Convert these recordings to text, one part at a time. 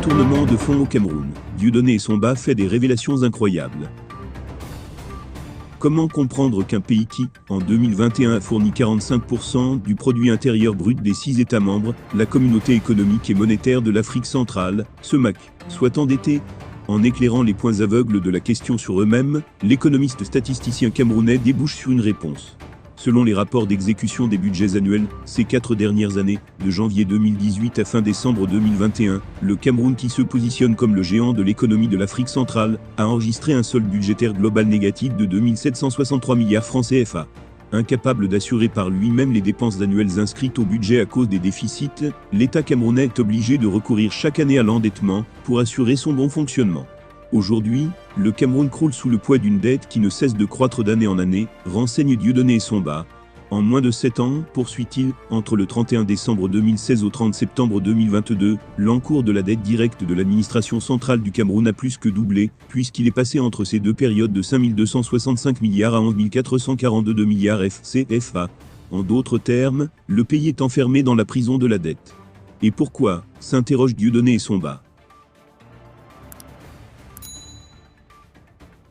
Détournement de fonds au Cameroun. Dieudonné Essomba fait des révélations incroyables. Comment comprendre qu'un pays qui, en 2021, a fourni 45% du produit intérieur brut des 6 États membres, la Communauté économique et monétaire de l'Afrique centrale, CEMAC, soit endetté? En éclairant les points aveugles de la question sur eux-mêmes, l'économiste statisticien camerounais débouche sur une réponse. Selon les rapports d'exécution des budgets annuels, ces 4 dernières années, de janvier 2018 à fin décembre 2021, le Cameroun, qui se positionne comme le géant de l'économie de l'Afrique centrale, a enregistré un solde budgétaire global négatif de 2763 milliards francs CFA. Incapable d'assurer par lui-même les dépenses annuelles inscrites au budget à cause des déficits, l'État camerounais est obligé de recourir chaque année à l'endettement pour assurer son bon fonctionnement. Aujourd'hui, le Cameroun croule sous le poids d'une dette qui ne cesse de croître d'année en année, renseigne Dieudonné Essomba. En moins de 7 ans, poursuit-il, entre le 31 décembre 2016 au 30 septembre 2022, l'encours de la dette directe de l'administration centrale du Cameroun a plus que doublé, puisqu'il est passé entre ces deux périodes de 5 265 milliards à 11 442 milliards CFA. En d'autres termes, le pays est enfermé dans la prison de la dette. Et pourquoi, s'interroge Dieudonné Essomba.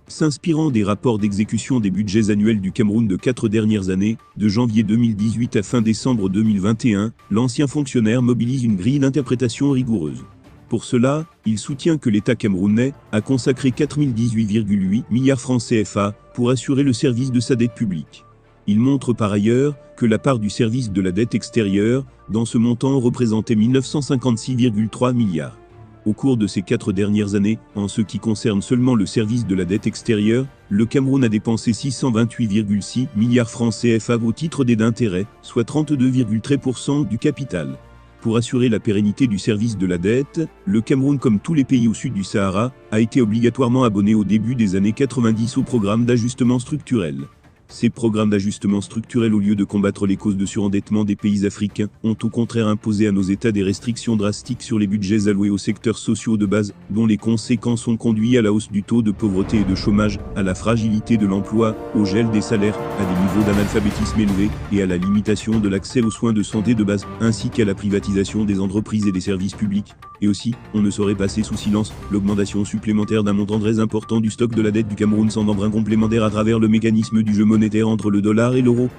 S'inspirant des rapports d'exécution des budgets annuels du Cameroun de 4 dernières années, de janvier 2018 à fin décembre 2021, l'ancien fonctionnaire mobilise une grille d'interprétation rigoureuse. Pour cela, il soutient que l'État camerounais a consacré 4018,8 milliards francs CFA pour assurer le service de sa dette publique. Il montre par ailleurs que la part du service de la dette extérieure, dans ce montant, représentait 1956,3 milliards. Au cours de ces 4 dernières années, en ce qui concerne seulement le service de la dette extérieure, le Cameroun a dépensé 628,6 milliards francs CFA au titre des d'intérêt, soit 32,3% du capital. Pour assurer la pérennité du service de la dette, le Cameroun, comme tous les pays au sud du Sahara, a été obligatoirement abonné au début des années 90 au programme d'ajustement structurel. Ces programmes d'ajustement structurel, au lieu de combattre les causes de surendettement des pays africains, ont au contraire imposé à nos États des restrictions drastiques sur les budgets alloués aux secteurs sociaux de base, dont les conséquences ont conduit à la hausse du taux de pauvreté et de chômage, à la fragilité de l'emploi, au gel des salaires, à des niveaux d'analphabétisme élevés, et à la limitation de l'accès aux soins de santé de base, ainsi qu'à la privatisation des entreprises et des services publics. Et aussi, on ne saurait passer sous silence l'augmentation supplémentaire d'un montant très important du stock de la dette du Cameroun sans emprunt complémentaire à travers le mécanisme du jeu monétaire entre le dollar et l'euro.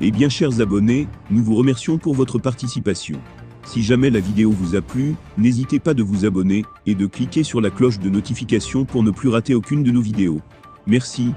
Eh bien, chers abonnés, nous vous remercions pour votre participation. Si jamais la vidéo vous a plu, n'hésitez pas de vous abonner et de cliquer sur la cloche de notification pour ne plus rater aucune de nos vidéos. Merci.